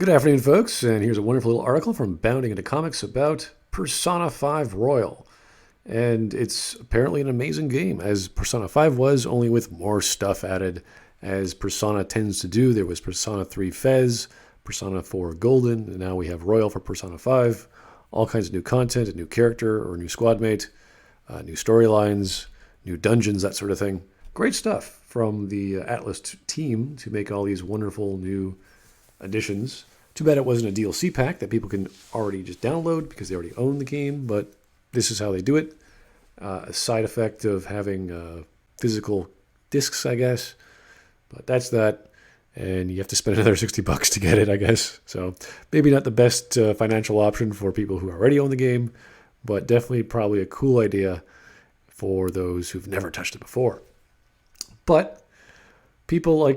Good afternoon, folks, and here's a wonderful little article from Bounding into Comics about Persona 5 Royal. And it's apparently an amazing game, as Persona 5 was, only with more stuff added, as Persona tends to do. There was Persona 3 Fez, Persona 4 Golden, and now we have Royal for Persona 5. All kinds of new content, a new character or a new squad mate, new storylines, new dungeons, that sort of thing. Great stuff from the Atlas team to make all these wonderful new additions. Too bad it wasn't a DLC pack that people can already just download because they already own the game, but this is how they do it. A side effect of having physical discs, I guess. But that's that, and you have to spend another $60 to get it, I guess. So maybe not the best financial option for people who already own the game, but definitely probably a cool idea for those who've never touched it before. But people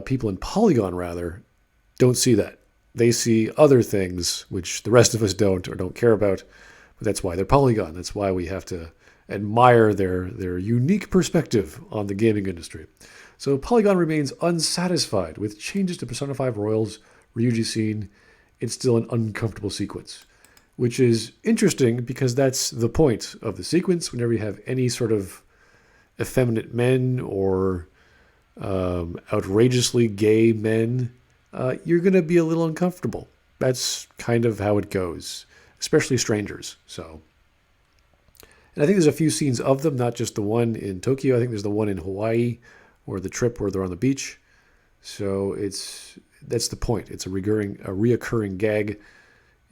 people in Polygon, rather, don't see that. They see other things, which the rest of us don't or don't care about. But that's why they're Polygon. That's why we have to admire their unique perspective on the gaming industry. So Polygon remains unsatisfied with changes to Persona 5 Royal's Ryuji Scene. It's still an uncomfortable sequence, which is interesting because that's the point of the sequence. Whenever you have any sort of effeminate men or outrageously gay men, you're going to be a little uncomfortable. That's kind of how it goes, especially strangers. So, and I think there's a few scenes of them, not just the one in Tokyo. I think there's the one in Hawaii, or the trip where they're on the beach. So that's the point. It's a reoccurring gag,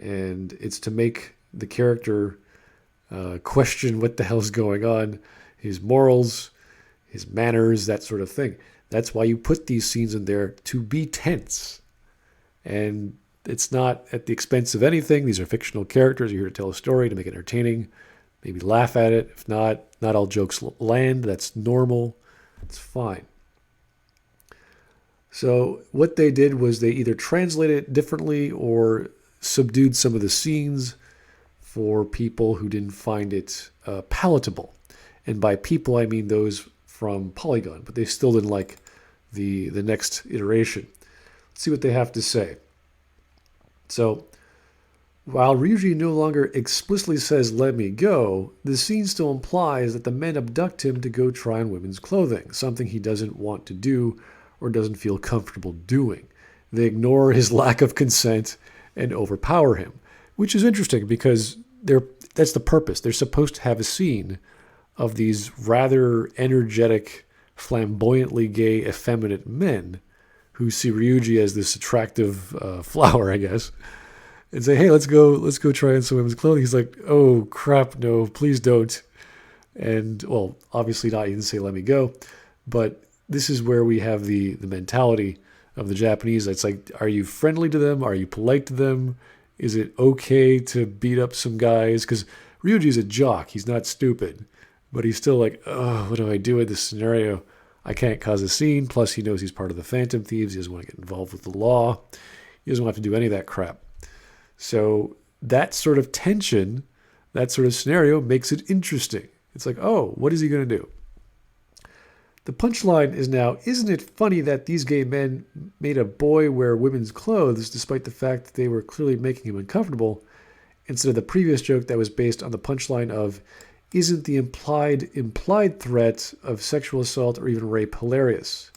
and it's to make the character question what the hell's going on, his morals, his manners, that sort of thing. That's why you put these scenes in there, to be tense. And it's not at the expense of anything. These are fictional characters. You're here to tell a story, to make it entertaining, maybe laugh at it. If not all jokes land. That's normal. It's fine. So what they did was they either translated it differently or subdued some of the scenes for people who didn't find it palatable. And by people, I mean those from Polygon, but they still didn't like the next iteration. Let's see what they have to say. So, while Ryuji no longer explicitly says, "let me go," the scene still implies that the men abduct him to go try on women's clothing, something he doesn't want to do or doesn't feel comfortable doing. They ignore his lack of consent and overpower him, which is interesting because that's the purpose. They're supposed to have a scene of these rather energetic, flamboyantly gay, effeminate men who see Ryuji as this attractive flower, I guess, and say, "Hey, let's go try on some women's clothing." He's like, "Oh crap, no, please don't." And well, obviously not. He didn't say, "Let me go," but this is where we have the mentality of the Japanese. It's like, are you friendly to them? Are you polite to them? Is it okay to beat up some guys? Because Ryuji's a jock. He's not stupid. But he's still like, oh, what do I do in this scenario? I can't cause a scene. Plus, he knows he's part of the Phantom Thieves. He doesn't want to get involved with the law. He doesn't want to have to do any of that crap. So that sort of tension, that sort of scenario makes it interesting. It's like, oh, what is he going to do? The punchline is now, isn't it funny that these gay men made a boy wear women's clothes despite the fact that they were clearly making him uncomfortable, instead of the previous joke that was based on the punchline of, isn't the implied threat of sexual assault or even rape hilarious?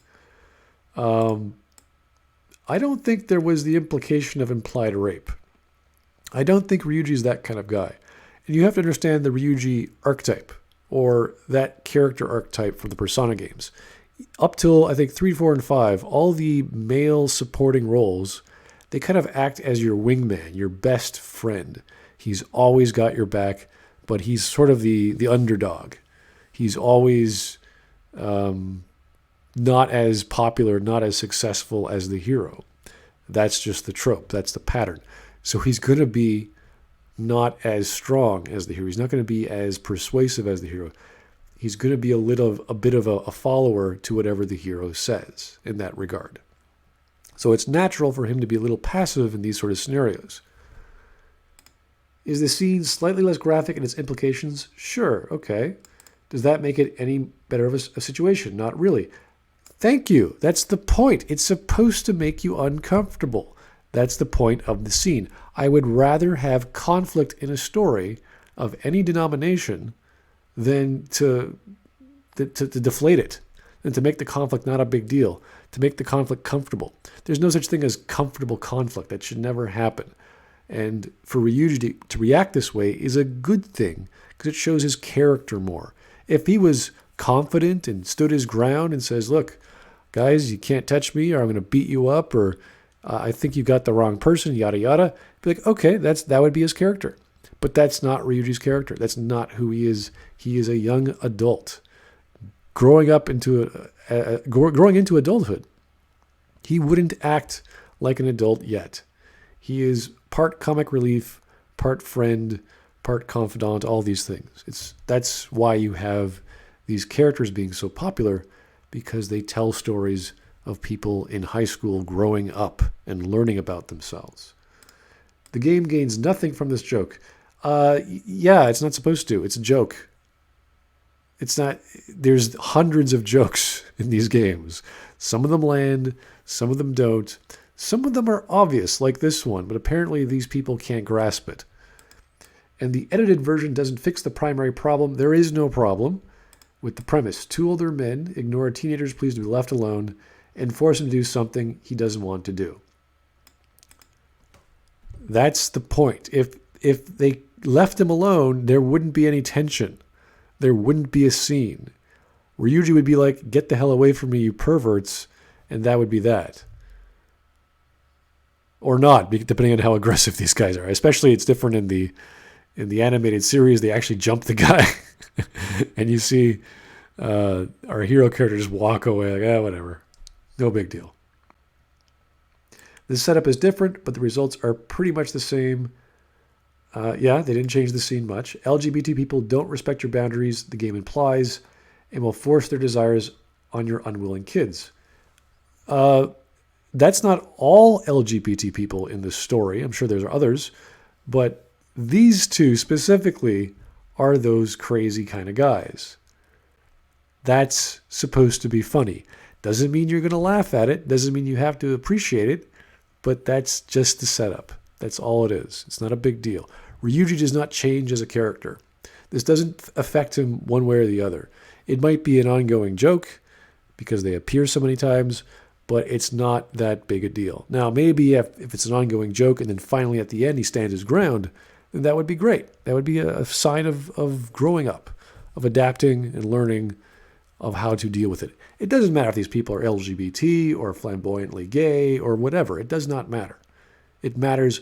I don't think there was the implication of implied rape. I don't think Ryuji's that kind of guy. And you have to understand the Ryuji archetype, or that character archetype from the Persona games. Up till, I think, 3, 4, and 5, all the male supporting roles, they kind of act as your wingman, your best friend. He's always got your back, but he's sort of the underdog. He's always not as popular, not as successful as the hero. That's just the trope. That's the pattern. So he's going to be not as strong as the hero. He's not going to be as persuasive as the hero. He's going to be a bit of a follower to whatever the hero says in that regard. So it's natural for him to be a little passive in these sort of scenarios. Is the scene slightly less graphic in its implications? Sure, okay. Does that make it any better of a situation? Not really. Thank you. That's the point. It's supposed to make you uncomfortable. That's the point of the scene. I would rather have conflict in a story of any denomination than to deflate it, and to make the conflict not a big deal, to make the conflict comfortable. There's no such thing as comfortable conflict. That should never happen. And for Ryuji to react this way is a good thing because it shows his character more. If he was confident and stood his ground and says, look, guys, you can't touch me, or I'm going to beat you up, or I think you got the wrong person, yada, yada, be like, okay, that would be his character. But that's not Ryuji's character. That's not who he is. He is a young adult growing into adulthood. He wouldn't act like an adult yet. He is part comic relief, part friend, part confidant, all these things. That's why you have these characters being so popular, because they tell stories of people in high school growing up and learning about themselves. The game gains nothing from this joke. Yeah, it's not supposed to. It's a joke. It's not. There's hundreds of jokes in these games. Some of them land, some of them don't. Some of them are obvious, like this one, but apparently these people can't grasp it. And the edited version doesn't fix the primary problem. There is no problem with the premise. Two older men ignore a teenager's pleas to be left alone and force him to do something he doesn't want to do. That's the point. If they left him alone, there wouldn't be any tension. There wouldn't be a scene. Ryuji would be like, get the hell away from me, you perverts, and that would be that. Or not, depending on how aggressive these guys are. Especially it's different in the animated series. They actually jump the guy. And you see our hero character just walk away like, whatever. No big deal. The setup is different, but the results are pretty much the same. Yeah, they didn't change the scene much. LGBT people don't respect your boundaries, the game implies, and will force their desires on your unwilling kids. That's not all LGBT people in this story. I'm sure there's others, but these two specifically are those crazy kind of guys. That's supposed to be funny. Doesn't mean you're going to laugh at it. Doesn't mean you have to appreciate it, but that's just the setup. That's all it is. It's not a big deal. Ryuji does not change as a character. This doesn't affect him one way or the other. It might be an ongoing joke because they appear so many times, but it's not that big a deal. Now, maybe if it's an ongoing joke and then finally at the end he stands his ground, then that would be great. That would be a sign of growing up, of adapting and learning of how to deal with it. It doesn't matter if these people are LGBT or flamboyantly gay or whatever. It does not matter. It matters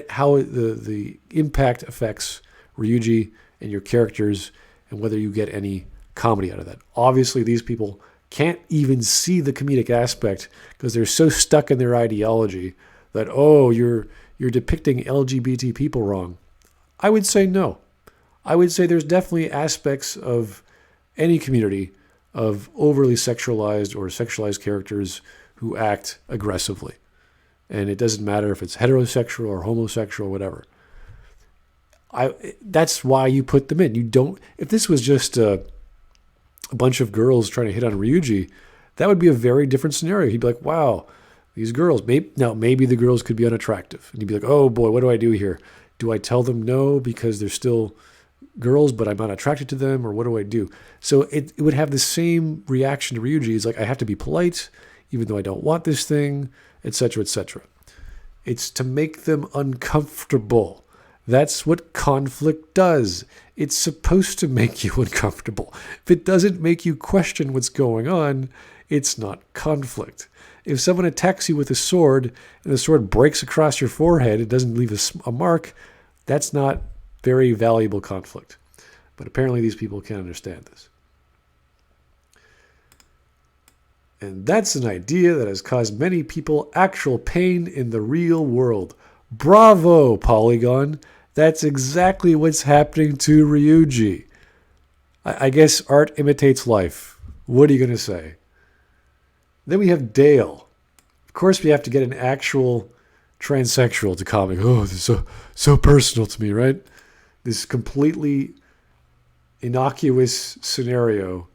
how the impact affects Ryuji and your characters and whether you get any comedy out of that. Obviously, these people can't even see the comedic aspect because they're so stuck in their ideology that, oh, you're depicting LGBT people wrong. I would say no. I would say there's definitely aspects of any community of overly sexualized or sexualized characters who act aggressively. And it doesn't matter if it's heterosexual or homosexual or whatever. That's why you put them in. You don't. If this was just a bunch of girls trying to hit on Ryuji, that would be a very different scenario. He'd be like, wow, these girls. Maybe the girls could be unattractive. And he'd be like, oh boy, what do I do here? Do I tell them no because they're still girls, but I'm not attracted to them, or what do I do? So it would have the same reaction to Ryuji. It's like, I have to be polite, even though I don't want this thing, etc., etc. It's to make them uncomfortable. That's what conflict does. It's supposed to make you uncomfortable. If it doesn't make you question what's going on, it's not conflict. If someone attacks you with a sword and the sword breaks across your forehead, it doesn't leave a mark, that's not very valuable conflict. But apparently these people can't understand this. And that's an idea that has caused many people actual pain in the real world. Bravo, Polygon. That's exactly what's happening to Ryuji. I guess art imitates life. What are you going to say? Then we have Dale. Of course, we have to get an actual transsexual to comment. Oh, this is so personal to me, right? This completely innocuous scenario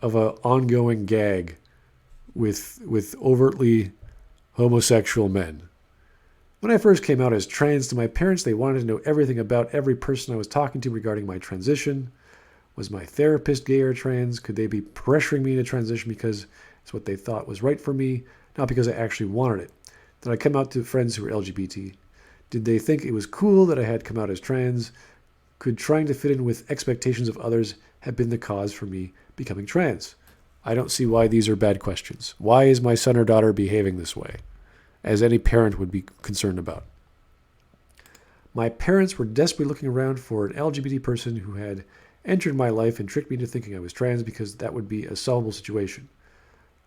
of an ongoing gag with overtly homosexual men. When I first came out as trans to my parents, they wanted to know everything about every person I was talking to regarding my transition. Was my therapist gay or trans? Could they be pressuring me to transition because it's what they thought was right for me, not because I actually wanted it? Did I come out to friends who were LGBT? Did they think it was cool that I had come out as trans? Could trying to fit in with expectations of others have been the cause for me becoming trans? I don't see why these are bad questions. Why is my son or daughter behaving this way? As any parent would be concerned about. My parents were desperately looking around for an LGBT person who had entered my life and tricked me into thinking I was trans because that would be a solvable situation.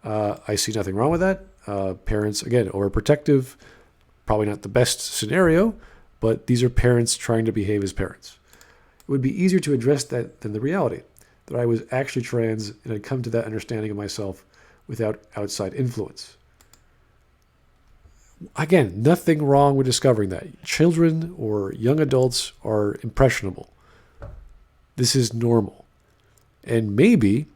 I see nothing wrong with that. Parents, again, overprotective, probably not the best scenario, but these are parents trying to behave as parents. It would be easier to address that than the reality, that I was actually trans and had come to that understanding of myself without outside influence. Again, nothing wrong with discovering that. Children or young adults are impressionable. This is normal. And maybe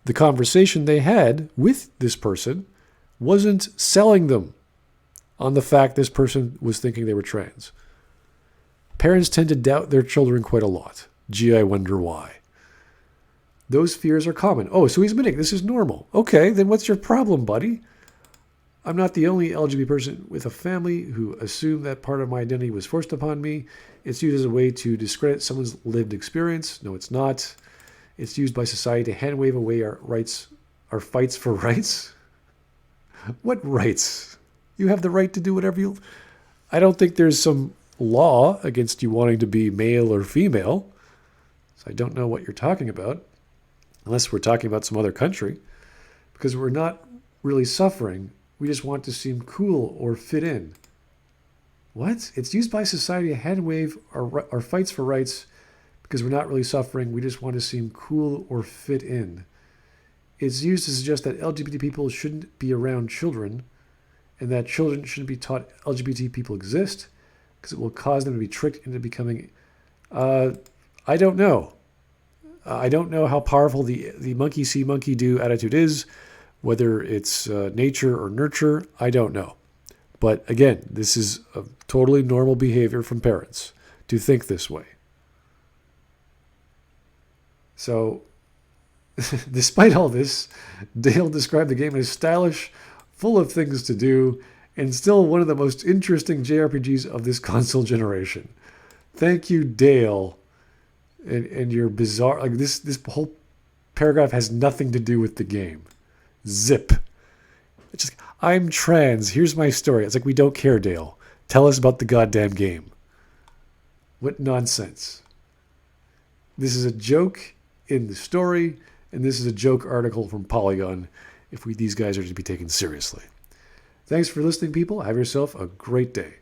the conversation they had with this person wasn't selling them on the fact this person was thinking they were trans. Parents tend to doubt their children quite a lot. Gee, I wonder why. Those fears are common. Oh, so he's admitting this is normal. Okay, then what's your problem, buddy? I'm not the only LGBT person with a family who assumed that part of my identity was forced upon me. It's used as a way to discredit someone's lived experience. No, it's not. It's used by society to hand wave away our rights, our fights for rights. What rights? You have the right to do whatever you... I don't think there's some law against you wanting to be male or female. So I don't know what you're talking about. Unless we're talking about some other country. Because we're not really suffering. We just want to seem cool or fit in. What? It's used by society to hand wave our fights for rights because we're not really suffering. We just want to seem cool or fit in. It's used to suggest that LGBT people shouldn't be around children and that children shouldn't be taught LGBT people exist because it will cause them to be tricked into becoming... I don't know. I don't know how powerful the monkey see, monkey do attitude is. Whether it's nature or nurture, I don't know. But again, this is a totally normal behavior from parents to think this way. So, despite all this, Dale described the game as stylish, full of things to do, and still one of the most interesting JRPGs of this console generation. Thank you, Dale, and your bizarre... Like this whole paragraph has nothing to do with the game. Zip. It's just, I'm trans. Here's my story. It's like, we don't care, Dale. Tell us about the goddamn game. What nonsense. This is a joke in the story, and this is a joke article from Polygon if these guys are to be taken seriously. Thanks for listening, people. Have yourself a great day.